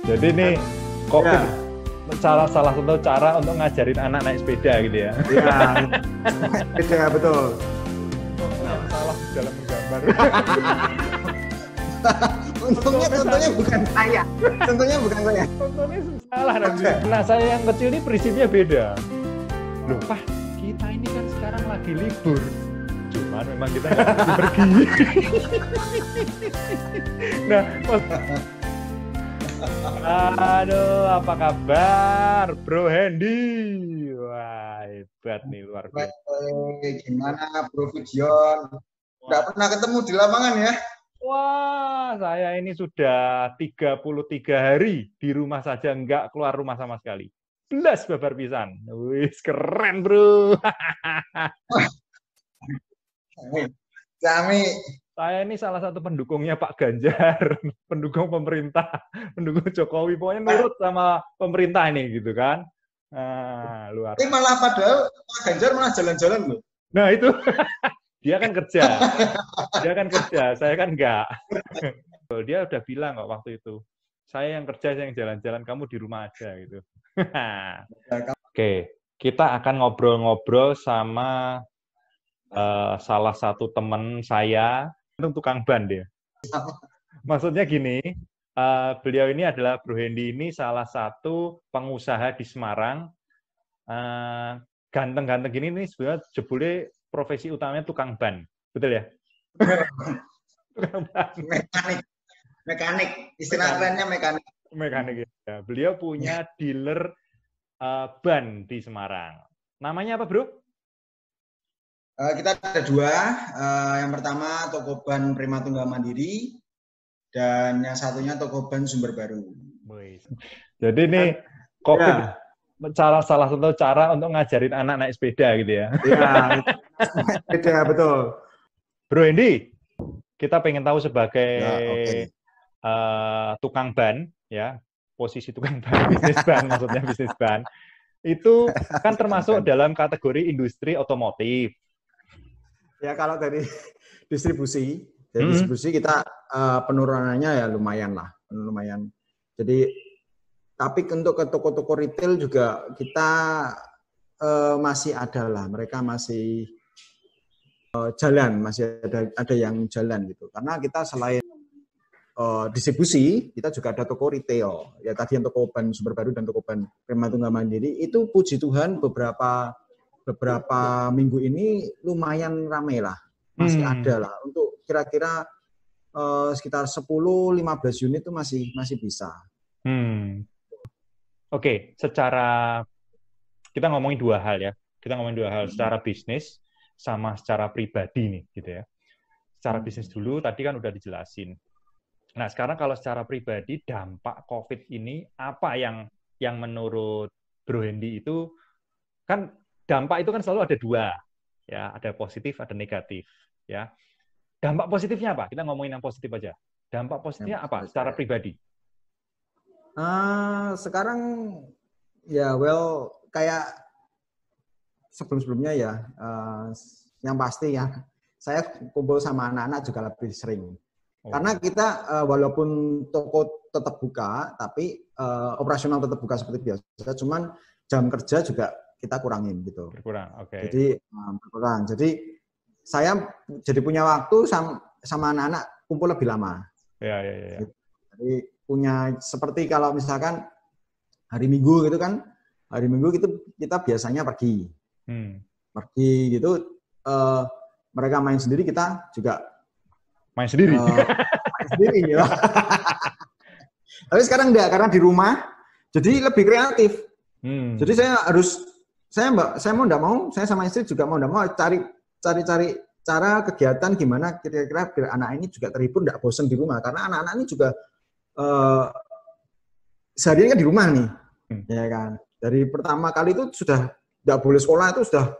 Jadi nih COVID Ya, salah satu cara untuk ngajarin anak naik sepeda gitu ya. ya, beda betul. Yang salah dalam menggambar. Untungnya bukan saya. Tentunya bukan saya. Contohnya salah nanti. Nah saya yang kecil ini prinsipnya beda. Loh Pak, kita ini kan sekarang lagi libur. Cuman memang kita nggak bisa pergi. Nah, aduh, apa kabar, Bro Hendy? Wah, hebat nih, luar biasa. Gimana Bro Fidion? Nggak pernah ketemu di lapangan ya? Wah, saya ini sudah 33 hari di rumah saja, nggak keluar rumah sama sekali. Belas babar pisan. Wih, keren, Bro. Kami Saya ini salah satu pendukungnya Pak Ganjar, pendukung pemerintah, pendukung Jokowi. Pokoknya nurut sama pemerintah ini, gitu kan. Nah, luar. Ini malah padahal Pak Ganjar malah jalan-jalan loh. Nah, itu. Dia kan kerja, saya kan enggak. Dia udah bilang kok waktu itu, saya yang kerja, saya yang jalan-jalan, kamu di rumah aja gitu. Oke, kita akan ngobrol-ngobrol sama salah satu teman saya, tukang ban dia. Maksudnya gini, beliau ini adalah Bro Hendy ini salah satu pengusaha di Semarang. Ganteng-ganteng gini nih sebenarnya jebule profesi utamanya tukang ban, betul ya? Tukang ban. Mekanik, istilah kerennya mekanik. Mekanik ya. Beliau punya dealer ban di Semarang. Namanya apa, Bro? Kita ada dua. Yang pertama toko ban Prima Tunggal Mandiri dan yang satunya toko ban Sumber Baru. Jadi ini COVID salah satu cara untuk ngajarin anak naik sepeda gitu ya. Iya, beda betul. Bro Hendy, kita pengen tahu sebagai tukang ban, ya, posisi tukang ban, bisnis ban, maksudnya bisnis ban, itu kan termasuk dalam kategori industri otomotif. Ya kalau dari distribusi kita penurunannya ya lumayan lah, lumayan. Jadi tapi untuk ke toko-toko retail juga kita masih ada lah, mereka masih jalan, masih ada yang jalan gitu. Karena kita selain distribusi, kita juga ada toko retail. Ya tadi yang toko ban Sumber Baru dan toko ban Prima Tunggal Mandiri itu puji Tuhan beberapa minggu ini lumayan ramai lah, masih ada lah. Untuk kira-kira sekitar 10-15 unit itu masih bisa. Oke, secara kita ngomongin dua hal ya. Kita ngomongin dua hal, secara bisnis sama secara pribadi nih, gitu ya. Secara bisnis dulu tadi kan udah dijelasin. Nah, sekarang kalau secara pribadi dampak COVID ini apa yang menurut Bro Hendy itu kan dampak itu kan selalu ada dua, ya, ada positif, ada negatif, ya. Dampak positifnya apa? Kita ngomongin yang positif aja. Dampak positifnya apa secara pribadi? Sekarang ya kayak sebelum-sebelumnya ya, yang pasti ya saya kumpul sama anak-anak juga lebih sering. Karena kita walaupun toko tetap buka, tapi operasional tetap buka seperti biasa, cuman jam kerja juga kita kurangin gitu. Berkurang, oke. Jadi berkurang. Jadi saya jadi punya waktu sama anak-anak kumpul lebih lama. Ya. Jadi punya seperti kalau misalkan hari Minggu gitu kan, hari Minggu kita biasanya pergi gitu. Mereka main sendiri, kita juga main sendiri. Main sendiri ya. Tapi sekarang enggak, karena di rumah jadi lebih kreatif. Jadi saya mau enggak mau, saya sama istri juga mau enggak mau cari cara kegiatan gimana kira-kira biar anak ini juga terhibur, enggak bosan di rumah, karena anak-anak ini juga seharian kan di rumah nih, ya kan. Dari pertama kali itu sudah enggak boleh sekolah, itu sudah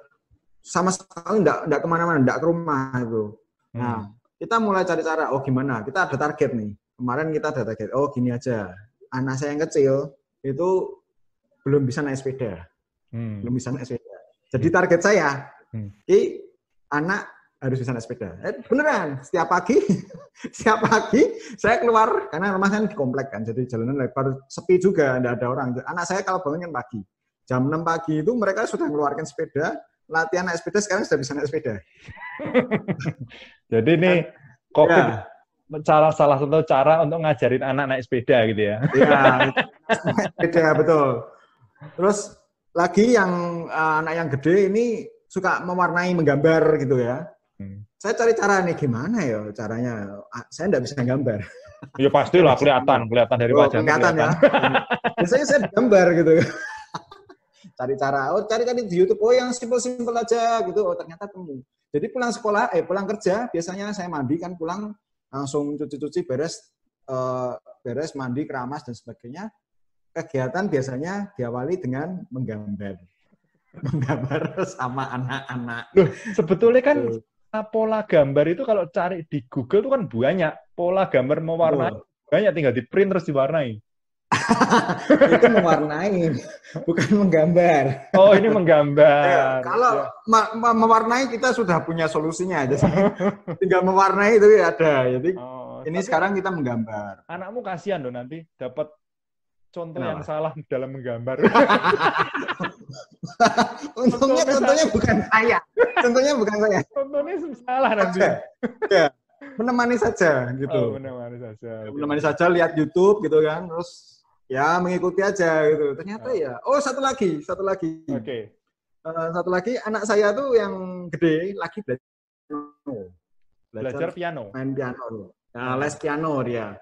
sama sekali enggak kemana-mana, enggak ke rumah itu. Nah, kita mulai cari cara, gimana? Kita ada target nih. Kemarin kita ada target, gini aja. Anak saya yang kecil itu belum bisa naik sepeda. Belum bisa naik sepeda. Jadi target saya, anak harus bisa naik sepeda. Beneran, setiap pagi saya keluar karena rumah saya di komplek kan, jadi jalanan lebar, sepi juga, tidak ada orang. Anak saya kalau bangun kan pagi, jam 6 pagi itu mereka sudah mengeluarkan sepeda, latihan naik sepeda, sekarang sudah bisa naik sepeda. Jadi ini COVID Ya, salah satu cara untuk ngajarin anak naik sepeda gitu ya. ya, naik sepeda betul. Terus lagi yang anak yang gede ini suka mewarnai, menggambar gitu ya. Saya cari cara nih, gimana ya caranya? Saya nggak bisa gambar. Ya pastilah kelihatan dari wajahnya. Kelihatan ya. Biasanya saya gambar gitu. Cari cara, cari di YouTube, yang simpel-simpel aja gitu. Ternyata temu. Jadi pulang sekolah, pulang kerja, biasanya saya mandi kan, pulang langsung cuci-cuci, beres, mandi, keramas dan sebagainya. Kegiatan biasanya diawali dengan menggambar sama anak-anak. Loh, sebetulnya kan pola gambar itu kalau cari di Google itu kan banyak. Pola gambar mewarnai banyak, tinggal di print terus diwarnai. Itu mewarnai, bukan menggambar. Oh, ini menggambar. Ya, kalau mewarnai kita sudah punya solusinya aja. Tinggal mewarnai itu ada. Jadi ini sekarang kita menggambar. Anakmu kasihan loh nanti dapat contoh yang salah dalam menggambar. Contohnya bukan saya. Contohnya salah nanti. Ya, menemani saja gitu. Menemani saja, lihat YouTube gitu kan, terus ya mengikuti aja gitu. Ternyata ya, satu lagi. Oke. Satu lagi, anak saya tuh yang gede lagi belajar piano. Main piano. Nah, les piano dia.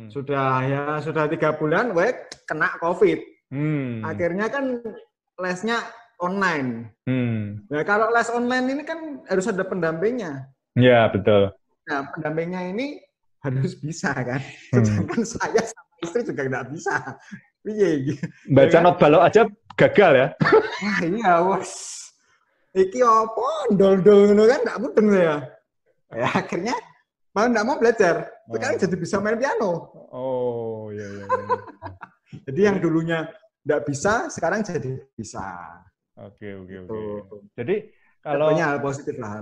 Sudah 3 bulan, kena COVID. Akhirnya kan lesnya online. Nah, kalau les online ini kan harus ada pendampingnya. Ya, betul. Nah, pendampingnya ini harus bisa kan. Sedangkan saya sama istri juga nggak bisa. Piye? Baca not balok aja gagal ya. Wah, iya, iki apa? Ndol-ndol ngono kan nggak mudeng saya. Ya, akhirnya nggak mau belajar. Sekarang jadi bisa main piano. Oh, iya. Jadi yang dulunya nggak bisa, sekarang jadi bisa. Oke. Jadi kalau banyak hal positif lah,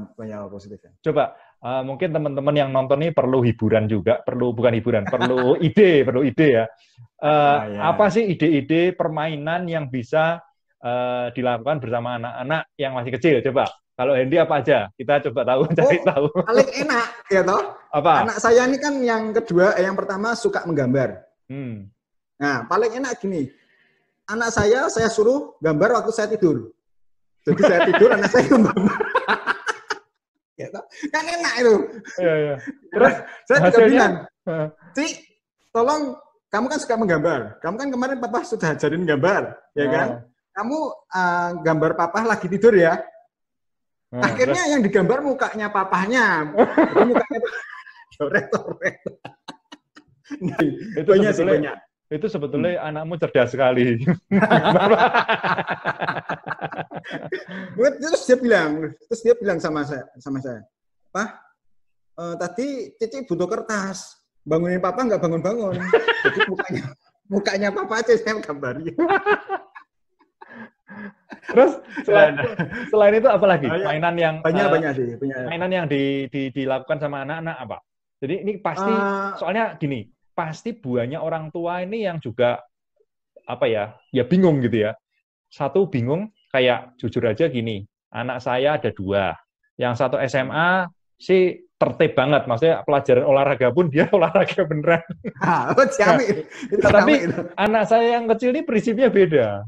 Coba mungkin teman-teman yang nonton ini perlu hiburan juga, perlu ide ya. Apa sih ide-ide permainan yang bisa dilakukan bersama anak-anak yang masih kecil? Coba. Kalau Hendy apa aja? Kita coba cari tahu. Paling enak, ya toh? Apa? Anak saya ini kan yang pertama suka menggambar. Nah, paling enak gini. Anak saya suruh gambar waktu saya tidur. Jadi saya tidur, anak saya gambar. Ya toh? Kan enak itu. Iya. Terus saya juga bilang, Ci, tolong, kamu kan suka menggambar. Kamu kan kemarin papa sudah ajarin gambar, ya kan? Kamu gambar papa lagi tidur ya. Akhirnya yang digambar mukanya papahnya, mukanya coret-coret. Itu sebetulnya anakmu cerdas sekali. Terus dia bilang sama saya, Pak, tadi Cici butuh kertas, bangunin papa nggak bangun-bangun. Jadi mukanya papa aja saya gambarin. Terus selain itu apa lagi? Mainan yang banyak sih. Mainan yang dilakukan sama anak-anak apa? Jadi ini pasti soalnya gini, pasti banyak orang tua ini yang juga ya bingung gitu ya. Satu bingung kayak jujur aja gini, anak saya ada 2. Yang satu SMA sih tertib banget, maksudnya pelajaran olahraga pun dia olahraga beneran. Tapi anak saya yang kecil ini prinsipnya beda.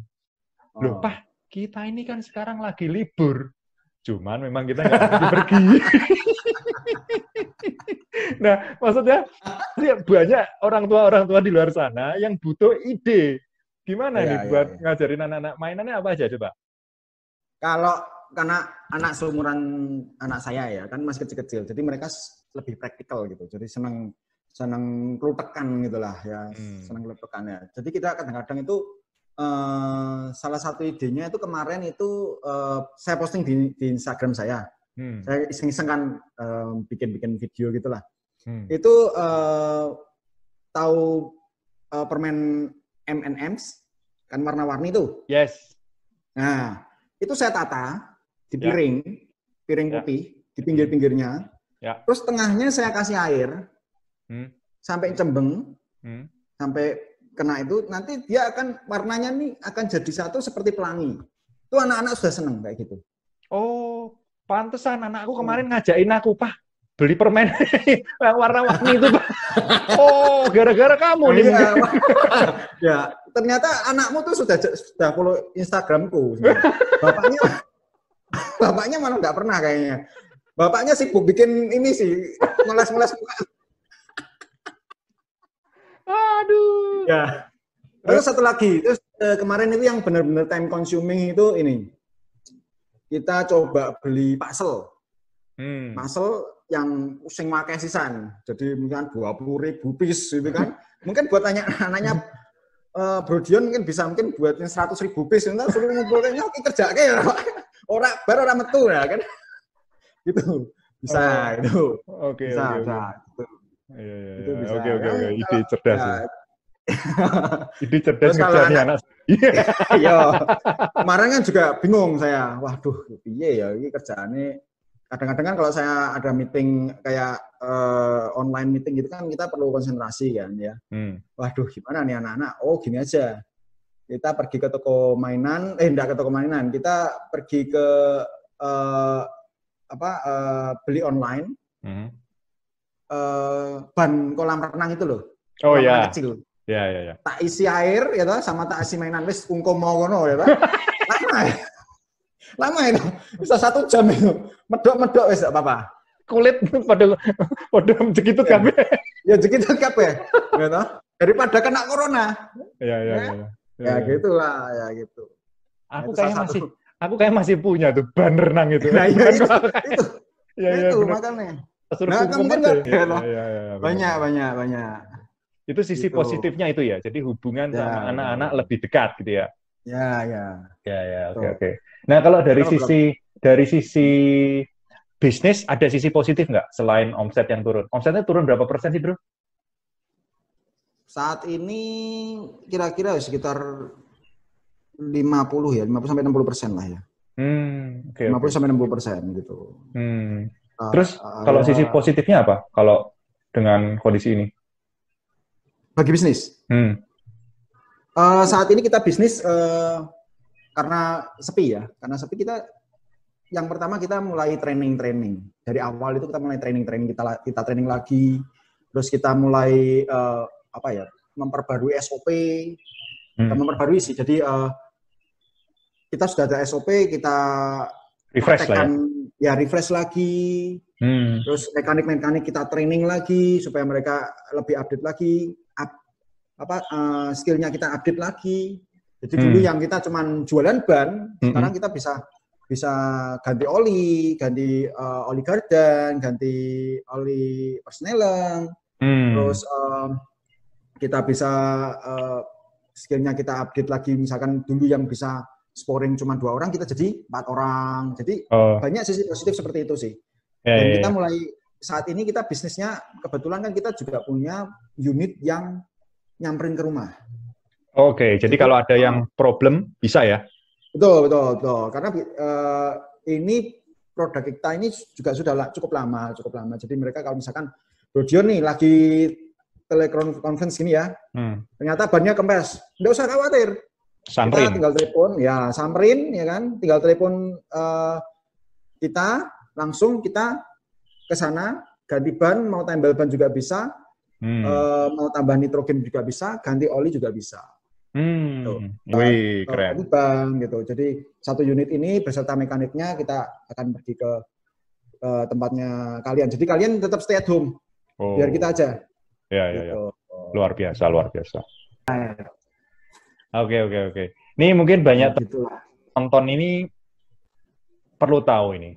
Loh, Pak, kita ini kan sekarang lagi libur. Cuman memang kita nggak pergi. Nah, maksudnya banyak orang tua di luar sana yang butuh ide. Gimana nih buat ngajarin anak-anak, mainannya apa aja coba? Karena anak seumuran anak saya ya, kan masih kecil-kecil. Jadi mereka lebih praktikal gitu. Jadi senang kelutekan gitulah ya, senang kelutekan ya. Jadi kita kadang-kadang itu salah satu idenya itu kemarin itu saya posting di Instagram saya. Saya iseng-iseng kan bikin video gitulah. Itu tahu permen M&M's kan warna-warni itu. Yes. Nah, itu saya tata di piring putih, di pinggir-pinggirnya. Ya. Terus tengahnya saya kasih air sampai cembeng, sampai kena itu, nanti dia akan warnanya nih akan jadi satu seperti pelangi. Itu anak-anak sudah seneng kayak gitu. Oh, pantesan anakku kemarin ngajakin aku, Pak, beli permen yang warna-warni itu, Pak. Oh, gara-gara kamu nih. Iya. Ya, ternyata anakmu tuh sudah follow Instagramku. Bapaknya malah nggak pernah kayaknya. Bapaknya sibuk bikin ini sih, ngeles-ngeles muka. Aduh. Ya. Terus satu lagi, terus kemarin itu yang benar-benar time consuming itu ini. Kita coba beli parsel. Parsel yang sing makai sisan. Jadi mungkin 20.000 piece gitu kan. Mungkin buat anaknya Bro Dion mungkin bisa mungkin buatnya 100.000 piece. Entar suruh ngumpulkannya kerja kayak orang metu ya kan. Gitu. Bisa itu. Oke. Bisa. Itu bisa. Oke. Ide cerdas ya. Ide cerdas ngerjain anak. Iya. Kemarin kan juga bingung saya. Waduh, piye ya ini kerjaannya. Kadang-kadang kan kalau saya ada meeting kayak online meeting gitu kan kita perlu konsentrasi kan ya. Waduh, gimana nih anak-anak? Oh, gini aja. Kita pergi ke toko mainan, enggak ke toko mainan. Kita pergi ke beli online. Ban kolam renang itu loh. Oh iya. Kecil. Ya. Tak isi air ya toh, sama tak isi mainan wis ungkum mau ngono ya toh. Lama itu. Bisa 1 jam itu. Medok-medok wis enggak apa-apa. Kulit pada jekitut kabeh. Ya jekitut kabeh. Ya toh. Daripada kena corona. Iya. Ya gitulah, ya gitu. Aku kayak masih punya tuh ban renang itu. Nah, iya, itu. Itu makanya. Nah, mungkin banyak. Itu sisi gitu. Positifnya itu ya. Jadi hubungan sama anak-anak lebih dekat gitu ya. Ya. Oke. Nah, kalau dari sisi bisnis ada sisi positif nggak selain omset yang turun? Omsetnya turun berapa persen sih, Bro? Saat ini kira-kira sekitar 50 sampai 60% lah ya. 50 sampai 60% gitu. Terus kalau sisi positifnya apa? Kalau dengan kondisi ini? Bagi bisnis? Saat ini kita bisnis karena sepi ya. Karena sepi yang pertama kita mulai training. Dari awal itu kita mulai training. Kita training lagi. Terus kita mulai memperbarui SOP. Kita memperbarui sih. Jadi kita sudah ada SOP, kita refresh refresh lagi. Terus mekanik kita training lagi supaya mereka lebih update lagi. Skillnya kita update lagi. Jadi dulu yang kita cuman jualan ban, sekarang kita bisa ganti oli gardan, ganti oli persneling. Terus kita bisa skillnya kita update lagi. Misalkan dulu yang bisa sporing cuma 2 orang, kita jadi 4 orang. Jadi banyak sisi positif seperti itu sih. Dan kita mulai saat ini kita bisnisnya kebetulan kan kita juga punya unit yang nyamperin ke rumah. Oke, jadi kalau ada yang problem bisa ya? Betul. Karena ini produk kita ini juga sudah cukup lama. Jadi mereka kalau misalkan Bro Dion nih lagi telekonferensi gini ya, ternyata bannya kempes, nggak usah khawatir. Samperin. Kita tinggal telepon, samperin ya kan, tinggal telepon kita, langsung kita ke sana, ganti ban, mau tambal ban juga bisa, mau tambah nitrogen juga bisa, ganti oli juga bisa. Wih, keren. Ban gitu. Jadi satu unit ini beserta mekaniknya kita akan pergi ke tempatnya kalian. Jadi kalian tetap stay at home, biar kita aja. Ya. Luar biasa. Oke. Ini mungkin banyak tonton ini perlu tahu ini.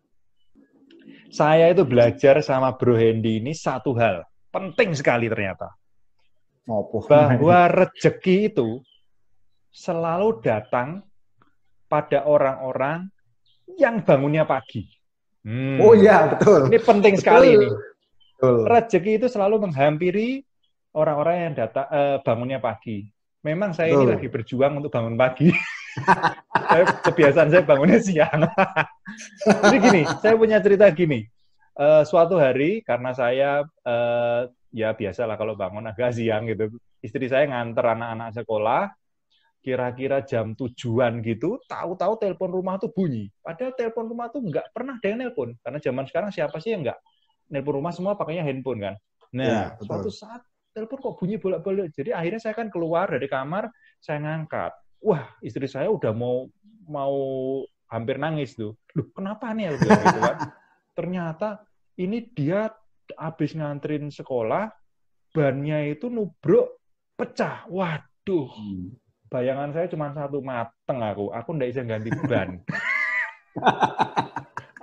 Saya itu belajar sama Bro Hendy ini satu hal penting sekali ternyata. Bahwa rezeki itu selalu datang pada orang-orang yang bangunnya pagi. Oh iya, betul. Ini penting sekali ini. Rezeki itu selalu menghampiri orang-orang yang bangunnya pagi. Memang saya ini lagi berjuang untuk bangun pagi. Kebiasaan saya bangunnya siang. Jadi gini, saya punya cerita gini. suatu hari karena saya ya biasalah kalau bangun agak siang gitu. Istri saya nganter anak-anak sekolah, kira-kira jam 7-an gitu, tahu-tahu telepon rumah tuh bunyi. Padahal telepon rumah tuh nggak pernah ada yang nelpon. Karena zaman sekarang siapa sih yang nggak nelpon rumah, semua pakainya handphone kan. Ya, Nah, suatu betul. saat telepon kok bunyi bolak-balik. Jadi akhirnya saya kan keluar dari kamar, saya ngangkat. Wah, istri saya udah mau hampir nangis tuh. Loh, kenapa nih? Aku bilang gitu kan. Ternyata ini dia habis nganterin sekolah, bannya itu nubruk, pecah. Waduh, bayangan saya cuma satu, mateng aku. Aku nggak bisa ganti ban.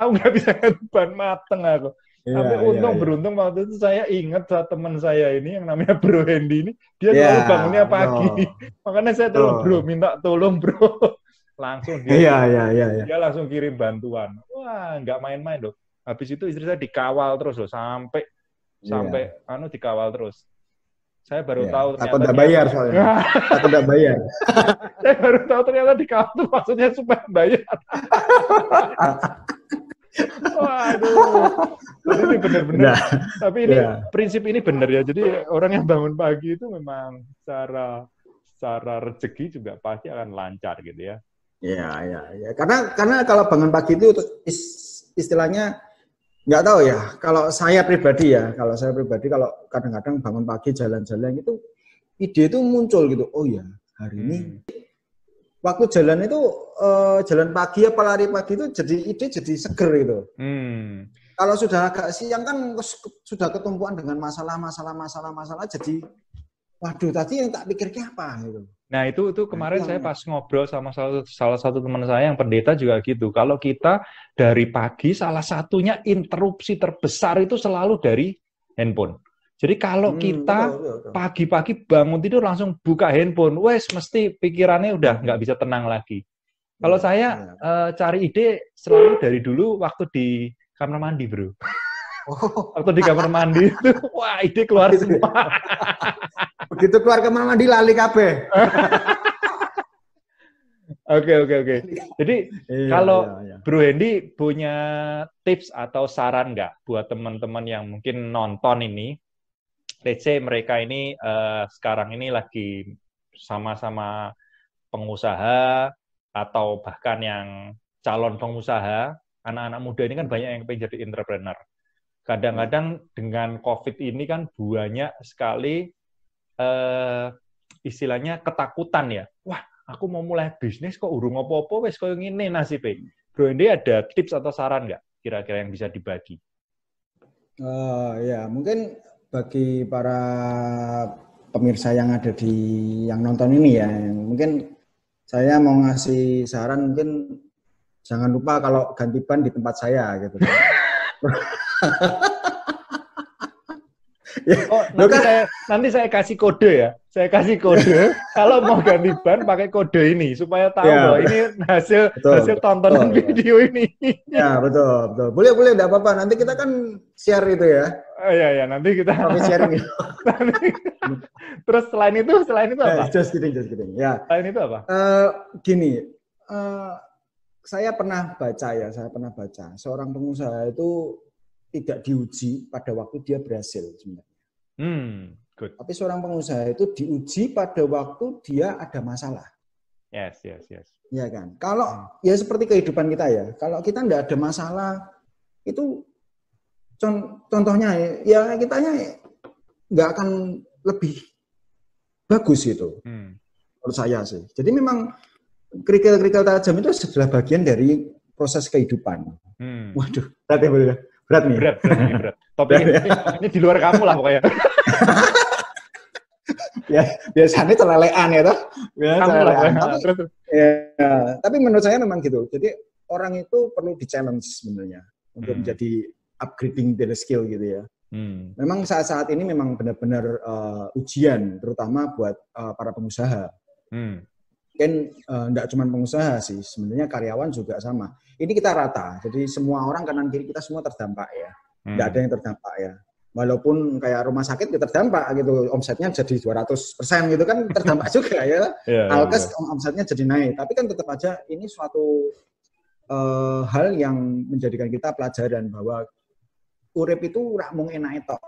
Aku nggak bisa ganti ban, mateng aku. Iya, Tapi iya, untung iya. beruntung waktu itu saya ingat saat teman saya ini yang namanya Bro Hendy ini, dia Iya, selalu bangunnya pagi. betul. Makanya saya telepon, Bro, Betul. minta tolong, Bro. Langsung dia Iya, kirim, iya, iya, iya. dia langsung kirim bantuan. Wah, nggak main-main loh. Habis itu istri saya dikawal terus loh, sampai Iya, dikawal terus. Saya baru iya. tahu Takut ternyata nggak dia bayar soalnya. Takut nggak bayar. saya baru tahu ternyata dikawal tuh maksudnya supaya bayar. Waduh. Jadi ini benar-benar. Nah, Tapi ini iya. prinsip ini benar ya. Jadi orang yang bangun pagi itu memang secara rezeki juga pasti akan lancar gitu ya. Iya, iya, iya. Karena kalau bangun pagi itu istilahnya nggak tahu ya. Kalau saya pribadi kalau kadang-kadang bangun pagi jalan-jalan itu ide itu muncul gitu. Oh ya, hari ini waktu jalan itu jalan pagi apa lari pagi itu jadi ide jadi seger gitu. Kalau sudah agak siang kan sudah ketumpuan dengan masalah jadi waduh tadi yang tak pikirnya apa gitu. Nah itu kemarin saya pas ngobrol sama salah satu teman saya yang pendeta juga gitu. Kalau kita dari pagi salah satunya interupsi terbesar itu selalu dari handphone. Jadi kalau kita pagi-pagi bangun tidur langsung buka handphone, wes mesti pikirannya udah nggak bisa tenang lagi. Kalau saya cari ide selalu dari dulu waktu di kamar mandi, Bro. Waktu di kamar mandi itu, wah ide keluar semua. Begitu keluar kamar mandi lali kabeh. Oke. Jadi kalau Bro Hendy punya tips atau saran nggak buat teman-teman yang mungkin nonton ini, let's say mereka ini sekarang ini lagi sama-sama pengusaha atau bahkan yang calon pengusaha, anak-anak muda ini kan banyak yang pengen jadi entrepreneur. Kadang-kadang dengan COVID ini kan banyak sekali istilahnya ketakutan ya. Wah, aku mau mulai bisnis kok urung apa-apa wes koyo ngene nasibe. Bro, ini ada tips atau saran nggak kira-kira yang bisa dibagi? Ya, mungkin bagi para pemirsa yang ada yang nonton ini ya, mungkin saya mau ngasih saran mungkin jangan lupa kalau ganti ban di tempat saya gitu. Oh, nanti saya kasih kode ya. Saya kasih kode kalau mau ganti ban pakai kode ini supaya tahu bahwa ini hasil tontonan video ini. Ya, betul. Boleh enggak apa-apa. Nanti kita kan share itu ya. Oh iya, nanti kita sharing. Terus selain itu apa? Just kidding. Ya. Selain itu apa? Gini, saya pernah baca seorang pengusaha itu tidak diuji pada waktu dia berhasil sebenarnya. Good. Tapi seorang pengusaha itu diuji pada waktu dia ada masalah. Yes. Ya kan. Kalau ya seperti kehidupan kita ya. Kalau kita tidak ada masalah itu contohnya ya kitanya nggak akan lebih bagus gitu. Menurut saya sih. Jadi memang kerikil-kerikil tajam itu adalah bagian dari proses kehidupan. Waduh, berat nih. Berat. Topik ini di luar kamu lah pokoknya. Ya, biasanya celelean ya toh. Tapi menurut saya memang gitu. Jadi orang itu perlu di-challenge sebenarnya untuk menjadi upgrading their skill gitu ya. Memang saat-saat ini memang benar-benar ujian terutama buat para pengusaha. Mungkin enggak cuma pengusaha sih, sebenarnya karyawan juga sama. Ini kita rata. Jadi semua orang kanan kiri kita semua terdampak ya. Enggak ada yang terdampak ya. Walaupun kayak rumah sakit ya terdampak gitu, omsetnya jadi 200% gitu kan terdampak juga ya. Alkes omsetnya jadi naik, tapi kan tetap aja ini suatu hal yang menjadikan kita pelajaran bahwa urip itu ora mung enake tok.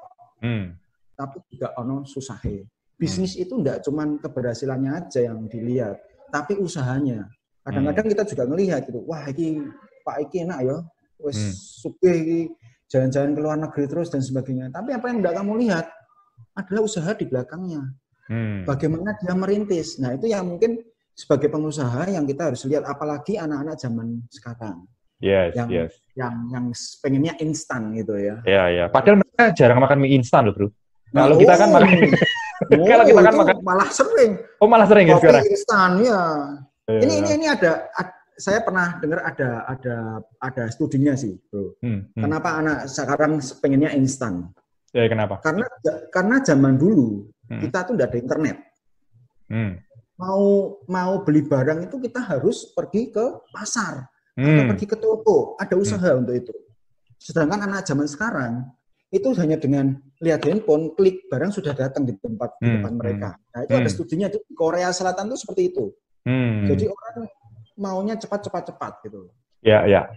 Tapi juga ono susahe. Bisnis itu enggak cuman keberhasilannya aja yang dilihat, tapi usahanya. Kadang-kadang kita juga melihat gitu, wah iki Pak iki enak ya, wis sugih iki jalan-jalan ke luar negeri terus dan sebagainya. Tapi apa yang enggak kamu lihat adalah usaha di belakangnya. Bagaimana dia merintis. Nah, itu yang mungkin sebagai pengusaha yang kita harus lihat, apalagi anak-anak zaman sekarang. Yang pengennya instan gitu ya. Iya. Padahal mereka jarang makan mie instan loh, Bro. Kalau kita kan makan kalau kita kan makan malah sering. Oh, malah sering ya sekarang. Kopi instan ya. Ini ada saya pernah dengar ada studinya sih, Bro. Kenapa anak sekarang pengennya instan? Ya, kenapa? Karena zaman dulu kita tuh enggak ada internet. Mau beli barang itu kita harus pergi ke pasar atau pergi ke toko, ada usaha untuk itu. Sedangkan anak zaman sekarang itu hanya dengan lihat handphone, klik barang sudah datang di depan mereka. Nah, itu ada studinya di Korea Selatan tuh seperti itu. Jadi orang maunya cepat gitu. Ya.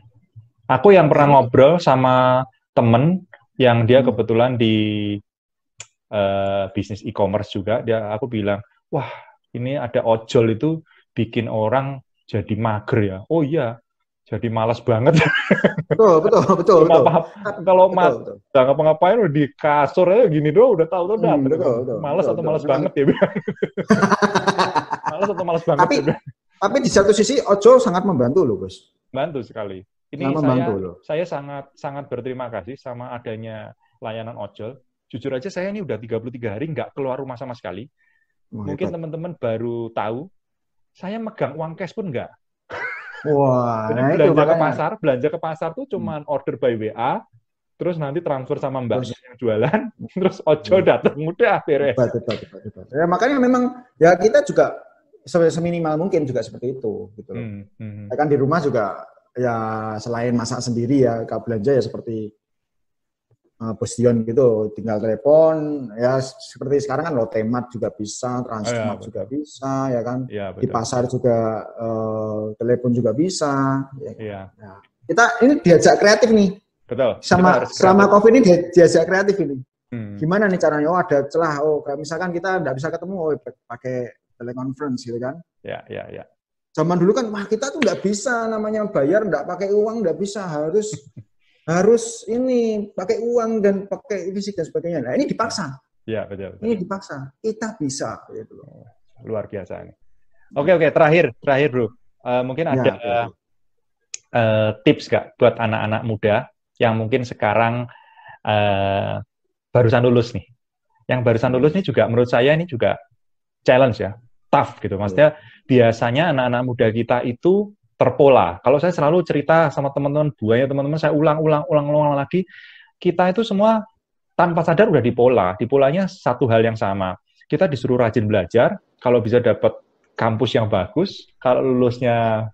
Aku yang pernah ngobrol sama temen yang dia kebetulan di bisnis e-commerce juga, aku bilang, wah ini ada ojol itu bikin orang jadi mager ya. Oh iya, jadi malas banget. Betul. Kalau nggak ngapa-ngapain di kasur aja gini doang udah tahu udah. Malas atau malas banget ya. Malas atau malas banget. Tapi di satu sisi ojol sangat membantu loh, Bos. Bantu sekali. Ini saya sangat berterima kasih sama adanya layanan ojol. Jujur aja saya ini udah 33 hari nggak keluar rumah sama sekali. Mungkin teman-teman baru tahu, saya megang uang cash pun nggak. Wah, jadi belanja ke pasar tuh cuman order by WA, terus nanti transfer sama mbaknya yang jualan, terus ojol datang, udah beres. Betul. Ya, makanya memang ya kita juga seminimal mungkin juga seperti itu gitu. Ya kan di rumah juga ya selain masak sendiri ya, kalau belanja ya seperti Bos Dion gitu, tinggal telepon ya seperti sekarang kan Lotemat juga bisa, Transmart juga bisa ya kan. Ya, di pasar juga telepon juga bisa. Ya. Nah, kita ini diajak kreatif nih. Betul. Selama Covid ini diajak kreatif ini. Gimana nih caranya? Oh ada celah. Oh misalkan kita nggak bisa ketemu, pakai teleconference gitu kan. Ya. Zaman dulu kan wah kita tuh nggak bisa namanya bayar nggak pakai uang, nggak bisa harus ini pakai uang dan pakai fisik dan sebagainya. Nah ini dipaksa. Ya betul. Ini dipaksa. Kita bisa. Gitu. Luar biasa ini. Oke terakhir Bro. Mungkin ada tips nggak buat anak-anak muda yang mungkin sekarang barusan lulus nih. Yang barusan lulus nih juga menurut saya ini juga challenge ya, tough gitu. Maksudnya biasanya anak-anak muda kita itu terpola. Kalau saya selalu cerita sama teman-teman saya ulang lagi, kita itu semua tanpa sadar udah dipola. Dipolanya satu hal yang sama. Kita disuruh rajin belajar, kalau bisa dapat kampus yang bagus, kalau lulusnya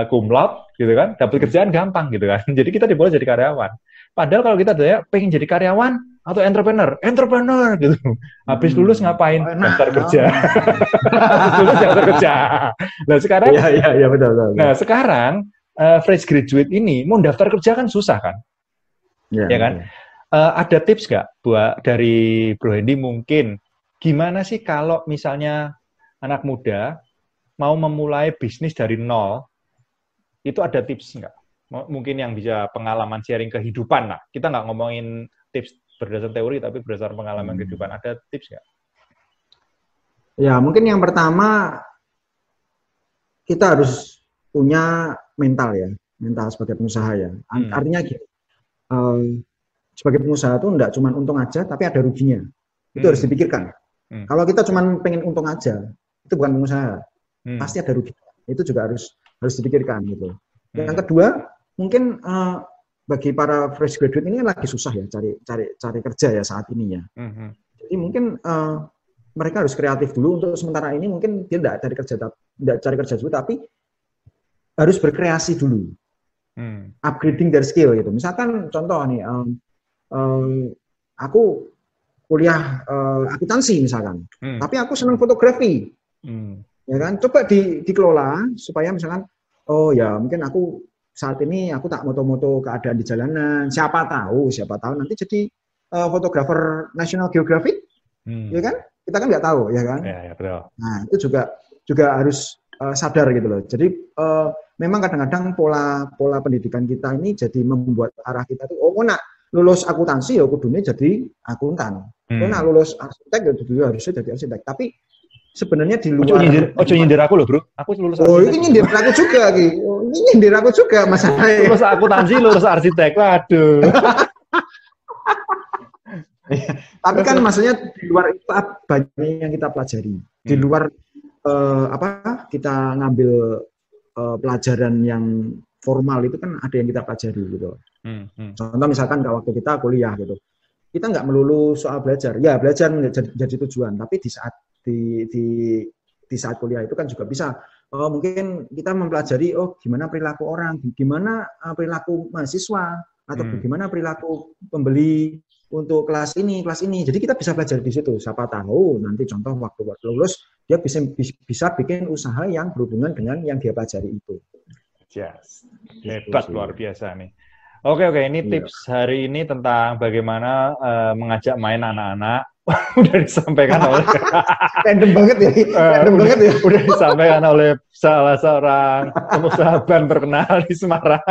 cum laude gitu kan, dapat kerjaan gampang gitu kan. Jadi kita dipola jadi karyawan. Padahal kalau kita pengen jadi karyawan atau entrepreneur gitu. Habis lulus ngapain? Daftar kerja. Habis lulus daftar kerja. Nah sekarang, iya betul. Nah sekarang fresh graduate ini mau daftar kerja kan susah kan, ya kan? Ada tips nggak buat dari Bro Hendy mungkin gimana sih kalau misalnya anak muda mau memulai bisnis dari nol, itu ada tips nggak? Mungkin yang bisa pengalaman sharing kehidupan lah. Kita nggak ngomongin tips berdasar teori, tapi berdasar pengalaman kehidupan. Ada tips nggak? Ya, mungkin yang pertama, kita harus punya mental ya. Mental sebagai pengusaha ya. Artinya gitu, sebagai pengusaha itu nggak cuma untung aja, tapi ada ruginya. Itu harus dipikirkan. Kalau kita cuma pengen untung aja, itu bukan pengusaha. Pasti ada ruginya. Itu juga harus dipikirkan gitu. Yang kedua, mungkin bagi para fresh graduate ini lagi susah ya cari kerja ya saat ini ya. Jadi mungkin mereka harus kreatif dulu untuk sementara ini. Mungkin dia tidak cari kerja dulu, tapi harus berkreasi dulu, upgrading their skill gitu. Misalkan contoh nih, aku kuliah akuntansi misalkan, tapi aku senang fotografi, ya kan? Coba dikelola supaya misalkan, oh ya mungkin aku saat ini aku tak moto-moto keadaan di jalanan. Siapa tahu nanti jadi fotografer National Geographic, ya kan? Kita kan nggak tahu, ya kan? Ya, betul. Nah, itu juga harus sadar gitu loh. Jadi memang kadang-kadang pola pendidikan kita ini jadi membuat arah kita tuh, nak lulus akuntansi ya kudune jadi akuntan. Nak lulus arsitek ya dulu harusnya jadi arsitek. Tapi sebenarnya di luar. Ojo nyindir aku loh, bro. Aku lulus arsitek. Oh, ini nyindir aku juga, Ki. Ini nyindir aku juga, Mas. Lulus akuntansi, lulus arsitek. Waduh. Tapi kan maksudnya di luar itu banyak yang kita pelajari. Di luar kita ngambil pelajaran yang formal itu kan ada yang kita pelajari gitu. Contoh misalkan kalau waktu kita kuliah gitu, kita nggak melulu soal belajar. Ya belajar jadi tujuan, tapi di saat kuliah itu kan juga bisa. Mungkin kita mempelajari gimana perilaku orang, gimana perilaku mahasiswa, atau bagaimana perilaku pembeli untuk kelas ini. Jadi kita bisa belajar di situ. Siapa tahu nanti contoh waktu lulus dia bisa bikin usaha yang berhubungan dengan yang dia pelajari itu. Yes. Hebat, luar biasa nih. Oke, ini tips hari ini tentang bagaimana mengajak main anak-anak. Udah disampaikan oleh random banget ya. Udah disampaikan oleh salah seorang pengusaha ban terkenal di Semarang.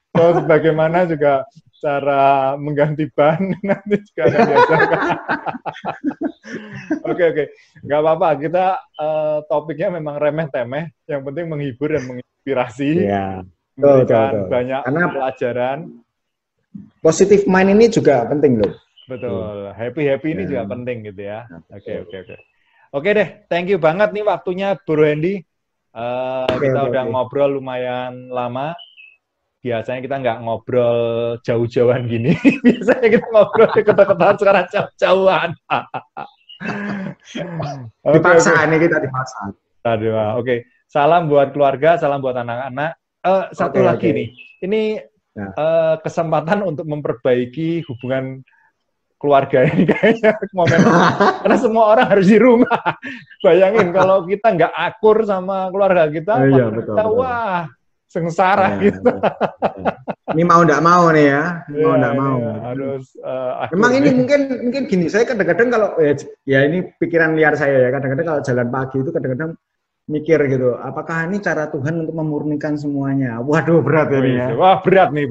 Terus bagaimana juga cara mengganti ban nanti juga akan diajarkan. Oke. Nggak apa-apa, kita topiknya memang remeh-temeh, yang penting menghibur dan menginspirasi, memberikan banyak pelajaran. Positive mind ini juga penting loh. Betul, happy ini juga penting gitu ya. Oke deh, thank you banget nih waktunya Bro Hendy. Kita udah ngobrol lumayan lama. Biasanya kita nggak ngobrol jauh-jauhan gini. Biasanya kita ngobrol deket-deketan, sekarang jauh-jauhan. Dipaksa nih kita dipaksa. Oke. Salam buat keluarga, salam buat anak-anak. Satu lagi nih, ini kesempatan untuk memperbaiki hubungan keluarga ini kayaknya momen. Karena semua orang harus di rumah. Bayangin kalau kita nggak akur sama keluarga kita, betul. Wah, sengsara gitu. Ini mau nggak mau nih ya, mau. Harus. Memang ini mungkin gini, saya kadang-kadang kalau ya ini pikiran liar saya ya, kadang-kadang kalau jalan pagi itu kadang-kadang mikir gitu, apakah ini cara Tuhan untuk memurnikan semuanya? Waduh, berat ini ya. Wah, berat nih.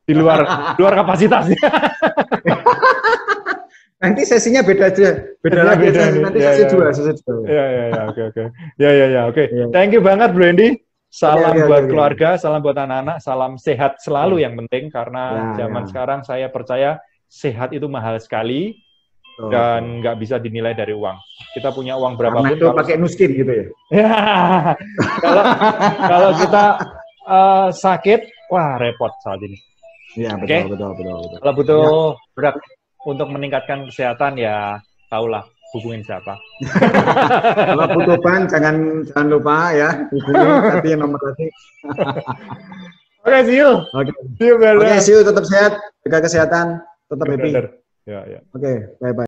Di luar kapasitasnya. Nanti sesinya beda lagi. Nanti sesi dua. Oke. Thank you banget, Bro Hendy. Salam buat keluarga, salam buat anak-anak, salam sehat selalu yang penting, karena zaman sekarang saya percaya sehat itu mahal sekali dan nggak bisa dinilai dari uang. Kita punya uang berapapun. Itu pakai nuskin gitu ya? Kalau kita sakit, wah repot saat ini. Iya, betul. Kalau butuh berat untuk meningkatkan kesehatan, ya tahulah hubungin siapa. Kalau butuh ban, jangan lupa ya hubungi tadi nomor tadi. Oke, see you. See you, tetap sehat, jaga kesehatan, tetap happy. Ya. Oke, bye-bye.